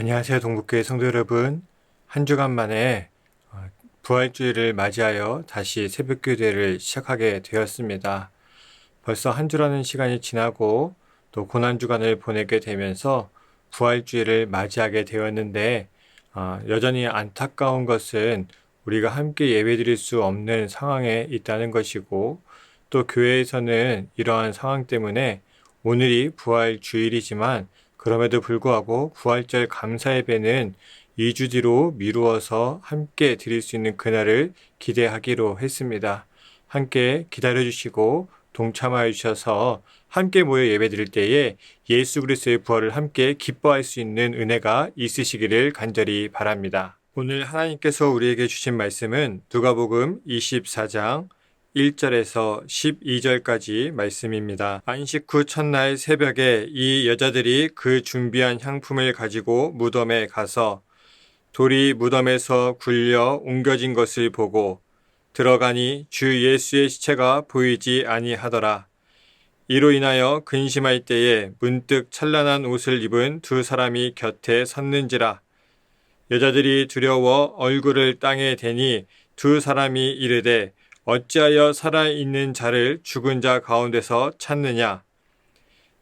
안녕하세요, 동북교회 성도 여러분. 한 주간 만에 부활주일을 맞이하여 다시 새벽교대를 시작하게 되었습니다. 벌써 한 주라는 시간이 지나고 또 고난주간을 보내게 되면서 부활주일을 맞이하게 되었는데 여전히 안타까운 것은 우리가 함께 예배드릴 수 없는 상황에 있다는 것이고, 또 교회에서는 이러한 상황 때문에 오늘이 부활주일이지만 그럼에도 불구하고 부활절 감사 예배는 2주 뒤로 미루어서 함께 드릴 수 있는 그날을 기대하기로 했습니다. 함께 기다려주시고 동참하여 주셔서 함께 모여 예배드릴 때에 예수 그리스도의 부활을 함께 기뻐할 수 있는 은혜가 있으시기를 간절히 바랍니다. 오늘 하나님께서 우리에게 주신 말씀은 누가복음 24장 1절에서 12절까지 말씀입니다. 안식 후 첫날 새벽에 이 여자들이 그 준비한 향품을 가지고 무덤에 가서 돌이 무덤에서 굴려 옮겨진 것을 보고 들어가니 주 예수의 시체가 보이지 아니하더라. 이로 인하여 근심할 때에 문득 찬란한 옷을 입은 두 사람이 곁에 섰는지라. 여자들이 두려워 얼굴을 땅에 대니 두 사람이 이르되 어찌하여 살아있는 자를 죽은 자 가운데서 찾느냐?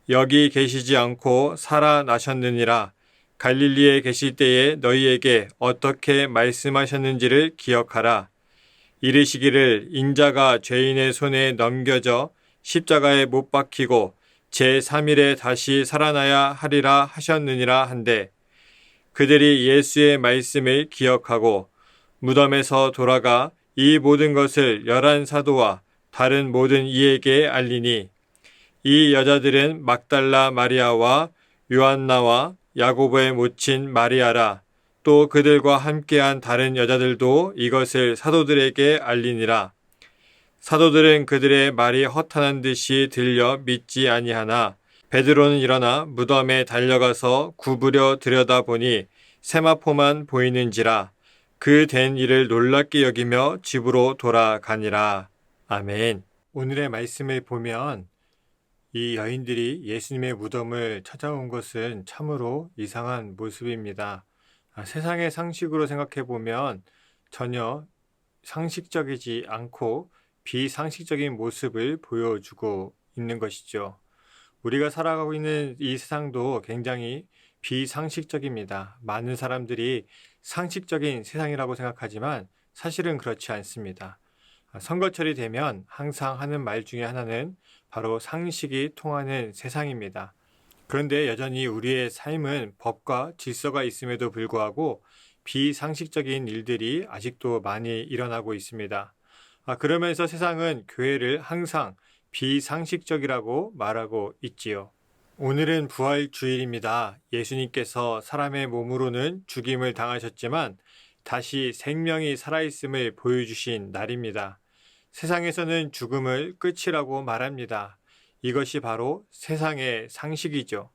여기 계시지 않고 살아나셨느니라. 갈릴리에 계실 때에 너희에게 어떻게 말씀하셨는지를 기억하라. 이르시기를 인자가 죄인의 손에 넘겨져 십자가에 못 박히고 제3일에 다시 살아나야 하리라 하셨느니라 한데, 그들이 예수의 말씀을 기억하고 무덤에서 돌아가 이 모든 것을 11사도와 다른 모든 이에게 알리니, 이 여자들은 막달라 마리아와 요한나와 야고보의 모친 마리아라. 또 그들과 함께한 다른 여자들도 이것을 사도들에게 알리니라. 사도들은 그들의 말이 허탄한 듯이 들려 믿지 아니하나 베드로는 일어나 무덤에 달려가서 구부려 들여다보니 세마포만 보이는지라. 그 된 일을 놀랍게 여기며 집으로 돌아가니라. 아멘. 오늘의 말씀을 보면 이 여인들이 예수님의 무덤을 찾아온 것은 참으로 이상한 모습입니다. 세상의 상식으로 생각해 보면 전혀 상식적이지 않고 비상식적인 모습을 보여주고 있는 것이죠. 우리가 살아가고 있는 이 세상도 굉장히 비상식적입니다. 많은 사람들이 상식적인 세상이라고 생각하지만 사실은 그렇지 않습니다. 선거철이 되면 항상 하는 말 중에 하나는 바로 상식이 통하는 세상입니다. 그런데 여전히 우리의 삶은 법과 질서가 있음에도 불구하고 비상식적인 일들이 아직도 많이 일어나고 있습니다. 그러면서 세상은 교회를 항상 비상식적이라고 말하고 있지요. 오늘은 부활주일입니다. 예수님께서 사람의 몸으로는 죽임을 당하셨지만 다시 생명이 살아있음을 보여주신 날입니다. 세상에서는 죽음을 끝이라고 말합니다. 이것이 바로 세상의 상식이죠.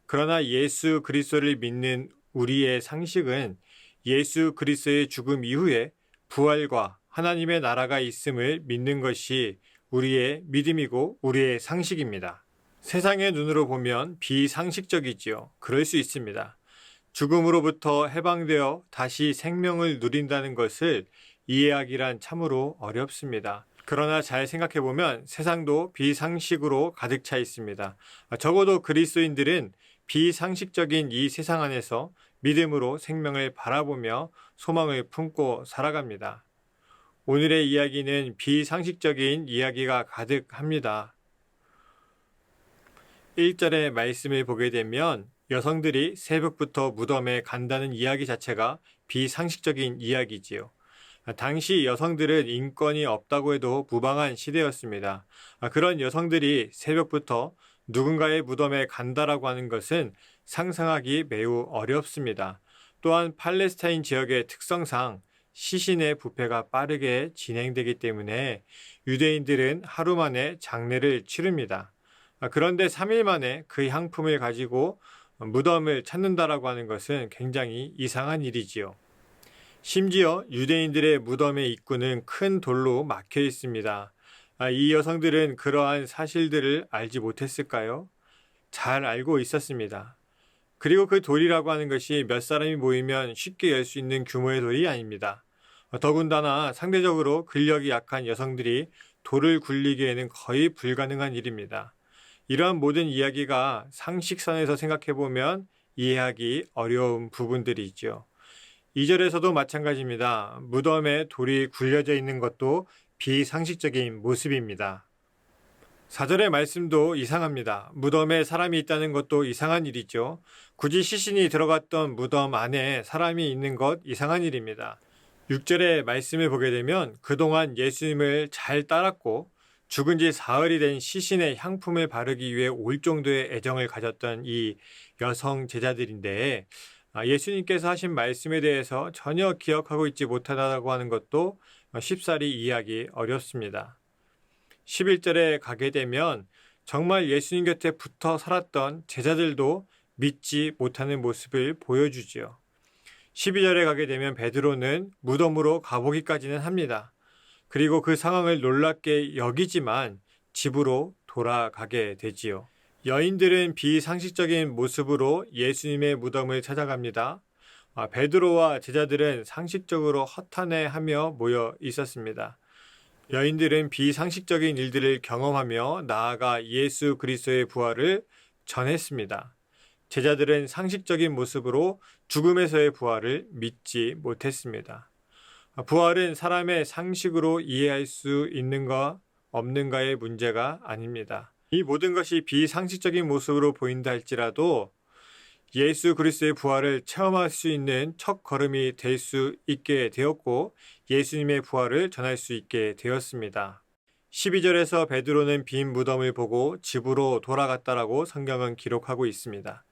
그러나 예수 그리스도를 믿는 우리의 상식은 예수 그리스도의 죽음 이후에 부활과 하나님의 나라가 있음을 믿는 것이 우리의 믿음이고 우리의 상식입니다. 세상의 눈으로 보면 비상식적이지요. 그럴 수 있습니다. 죽음으로부터 해방되어 다시 생명을 누린다는 것을 이해하기란 참으로 어렵습니다. 그러나 잘 생각해보면 세상도 비상식으로 가득 차 있습니다. 적어도 그리스도인들은 비상식적인 이 세상 안에서 믿음으로 생명을 바라보며 소망을 품고 살아갑니다. 오늘의 이야기는 비상식적인 이야기가 가득합니다. 1절의 말씀을 보게 되면 여성들이 새벽부터 무덤에 간다는 이야기 자체가 비상식적인 이야기지요. 당시 여성들은 인권이 없다고 해도 무방한 시대였습니다. 그런 여성들이 새벽부터 누군가의 무덤에 간다라고 하는 것은 상상하기 매우 어렵습니다. 또한 팔레스타인 지역의 특성상 시신의 부패가 빠르게 진행되기 때문에 유대인들은 하루 만에 장례를 치릅니다. 그런데 3일 만에 그 향품을 가지고 무덤을 찾는다라고 하는 것은 굉장히 이상한 일이지요. 심지어 유대인들의 무덤의 입구는 큰 돌로 막혀 있습니다. 이 여성들은 그러한 사실들을 알지 못했을까요? 잘 알고 있었습니다. 그리고 그 돌이라고 하는 것이 몇 사람이 모이면 쉽게 열 수 있는 규모의 돌이 아닙니다. 더군다나 상대적으로 근력이 약한 여성들이 돌을 굴리기에는 거의 불가능한 일입니다. 이러한 모든 이야기가 상식선에서 생각해보면 이해하기 어려운 부분들이 있죠. 2절에서도 마찬가지입니다. 무덤에 돌이 굴려져 있는 것도 비상식적인 모습입니다. 4절의 말씀도 이상합니다. 무덤에 사람이 있다는 것도 이상한 일이죠. 굳이 시신이 들어갔던 무덤 안에 사람이 있는 것 이상한 일입니다. 6절의 말씀을 보게 되면 그동안 예수님을 잘 따랐고 죽은 지 사흘이 된 시신의 향품을 바르기 위해 올 정도의 애정을 가졌던 이 여성 제자들인데 예수님께서 하신 말씀에 대해서 전혀 기억하고 있지 못하다고 하는 것도 쉽사리 이해하기 어렵습니다. 11절에 가게 되면 정말 예수님 곁에 붙어 살았던 제자들도 믿지 못하는 모습을 보여주지요. 12절에 가게 되면 베드로는 무덤으로 가보기까지는 합니다. 그리고 그 상황을 놀랍게 여기지만 집으로 돌아가게 되지요. 여인들은 비상식적인 모습으로 예수님의 무덤을 찾아갑니다. 베드로와 제자들은 상식적으로 허탄해하며 모여 있었습니다. 여인들은 비상식적인 일들을 경험하며 나아가 예수 그리스도의 부활을 전했습니다. 제자들은 상식적인 모습으로 죽음에서의 부활을 믿지 못했습니다. 부활은 사람의 상식으로 이해할 수 있는가 없는가의 문제가 아닙니다. 이 모든 것이 비상식적인 모습으로 보인다 할지라도 예수 그리스도의 부활을 체험할 수 있는 첫 걸음이 될 수 있게 되었고 예수님의 부활을 전할 수 있게 되었습니다. 12절에서 베드로는 빈 무덤을 보고 집으로 돌아갔다라고 성경은 기록하고 있습니다.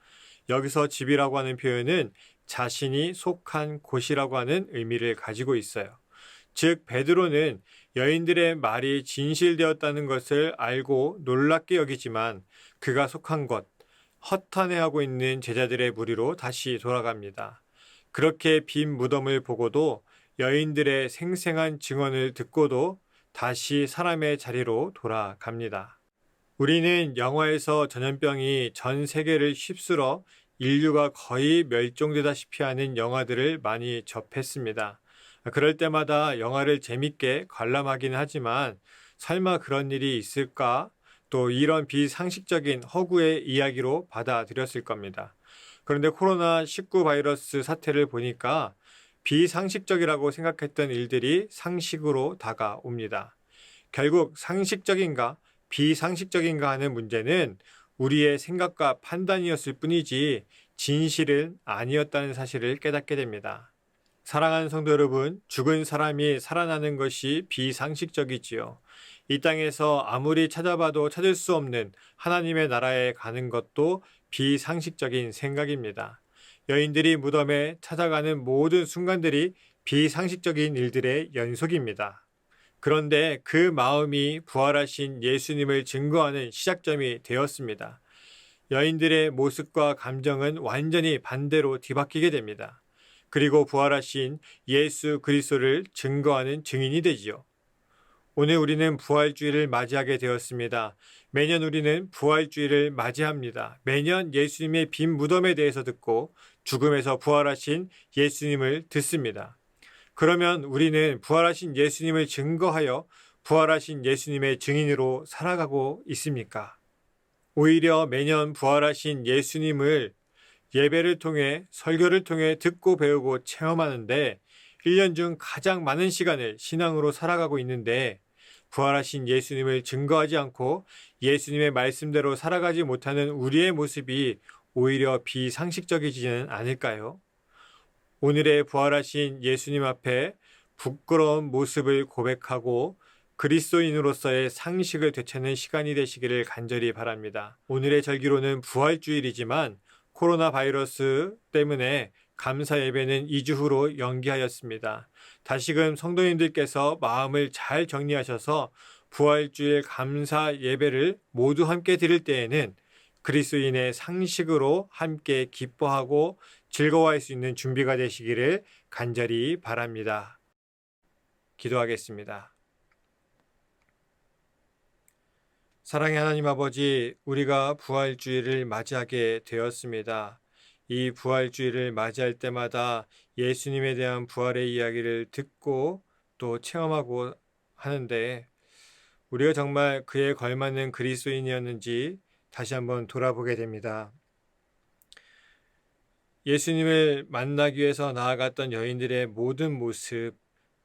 여기서 집이라고 하는 표현은 자신이 속한 곳이라고 하는 의미를 가지고 있어요. 즉 베드로는 여인들의 말이 진실되었다는 것을 알고 놀랍게 여기지만 그가 속한 것, 허탄해하고 있는 제자들의 무리로 다시 돌아갑니다. 그렇게 빈 무덤을 보고도 여인들의 생생한 증언을 듣고도 다시 사람의 자리로 돌아갑니다. 우리는 영화에서 전염병이 전 세계를 휩쓸어 인류가 거의 멸종되다시피 하는 영화들을 많이 접했습니다. 그럴 때마다 영화를 재밌게 관람하기는 하지만 설마 그런 일이 있을까? 또 이런 비상식적인 허구의 이야기로 받아들였을 겁니다. 그런데 코로나19 바이러스 사태를 보니까 비상식적이라고 생각했던 일들이 상식으로 다가옵니다. 결국 상식적인가 비상식적인가 하는 문제는 우리의 생각과 판단이었을 뿐이지 진실은 아니었다는 사실을 깨닫게 됩니다. 사랑하는 성도 여러분, 죽은 사람이 살아나는 것이 비상식적이지요. 이 땅에서 아무리 찾아봐도 찾을 수 없는 하나님의 나라에 가는 것도 비상식적인 생각입니다. 여인들이 무덤에 찾아가는 모든 순간들이 비상식적인 일들의 연속입니다. 그런데 그 마음이 부활하신 예수님을 증거하는 시작점이 되었습니다. 여인들의 모습과 감정은 완전히 반대로 뒤바뀌게 됩니다. 그리고 부활하신 예수 그리스도를 증거하는 증인이 되지요. 오늘 우리는 부활주일을 맞이하게 되었습니다. 매년 우리는 부활주일을 맞이합니다. 매년 예수님의 빈 무덤에 대해서 듣고 죽음에서 부활하신 예수님을 듣습니다. 그러면 우리는 부활하신 예수님을 증거하여 부활하신 예수님의 증인으로 살아가고 있습니까? 오히려 매년 부활하신 예수님을 예배를 통해 설교를 통해 듣고 배우고 체험하는데 1년 중 가장 많은 시간을 신앙으로 살아가고 있는데 부활하신 예수님을 증거하지 않고 예수님의 말씀대로 살아가지 못하는 우리의 모습이 오히려 비상식적이지는 않을까요? 오늘의 부활하신 예수님 앞에 부끄러운 모습을 고백하고 그리스도인으로서의 상식을 되찾는 시간이 되시기를 간절히 바랍니다. 오늘의 절기로는 부활주일이지만 코로나 바이러스 때문에 감사 예배는 2주 후로 연기하였습니다. 다시금 성도님들께서 마음을 잘 정리하셔서 부활주일 감사 예배를 모두 함께 드릴 때에는 그리스도인의 상식으로 함께 기뻐하고 즐거워할 수 있는 준비가 되시기를 간절히 바랍니다. 기도하겠습니다. 사랑의 하나님 아버지, 우리가 부활주일을 맞이하게 되었습니다. 이 부활주의를 맞이할 때마다 예수님에 대한 부활의 이야기를 듣고 또 체험하고 하는데 우리가 정말 그에 걸맞는 그리스도인이었는지 다시 한번 돌아보게 됩니다. 예수님을 만나기 위해서 나아갔던 여인들의 모든 모습,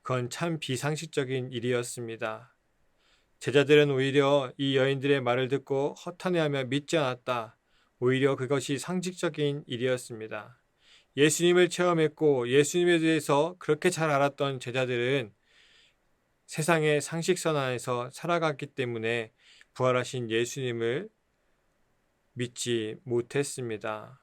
그건 참 비상식적인 일이었습니다. 제자들은 오히려 이 여인들의 말을 듣고 허탄해하며 믿지 않았다. 오히려 그것이 상식적인 일이었습니다. 예수님을 체험했고 예수님에 대해서 그렇게 잘 알았던 제자들은 세상의 상식선 안에서 살아갔기 때문에 부활하신 예수님을 믿지 못했습니다.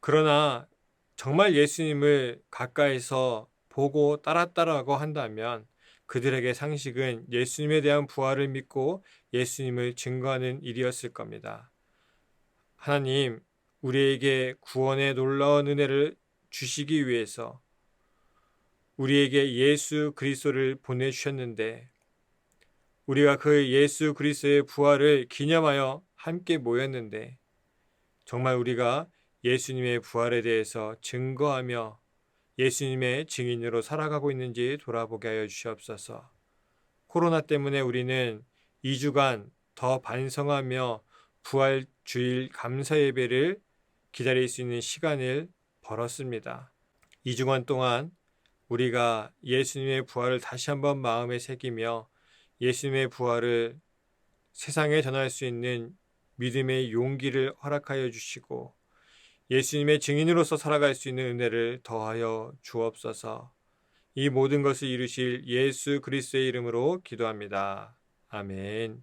그러나 정말 예수님을 가까이서 보고 따랐다라고 한다면 그들에게 상식은 예수님에 대한 부활을 믿고 예수님을 증거하는 일이었을 겁니다. 하나님, 우리에게 구원의 놀라운 은혜를 주시기 위해서 우리에게 예수 그리스도를 보내주셨는데 우리가 그 예수 그리스도의 부활을 기념하여 함께 모였는데 정말 우리가 예수님의 부활에 대해서 증거하며 예수님의 증인으로 살아가고 있는지 돌아보게 하여 주시옵소서. 코로나 때문에 우리는 2주간 더 반성하며 부활 주일 감사 예배를 기다릴 수 있는 시간을 벌었습니다. 2주간 동안 우리가 예수님의 부활을 다시 한번 마음에 새기며 예수님의 부활을 세상에 전할 수 있는 믿음의 용기를 허락하여 주시고 예수님의 증인으로서 살아갈 수 있는 은혜를 더하여 주옵소서. 이 모든 것을 이루실 예수 그리스도의 이름으로 기도합니다. 아멘.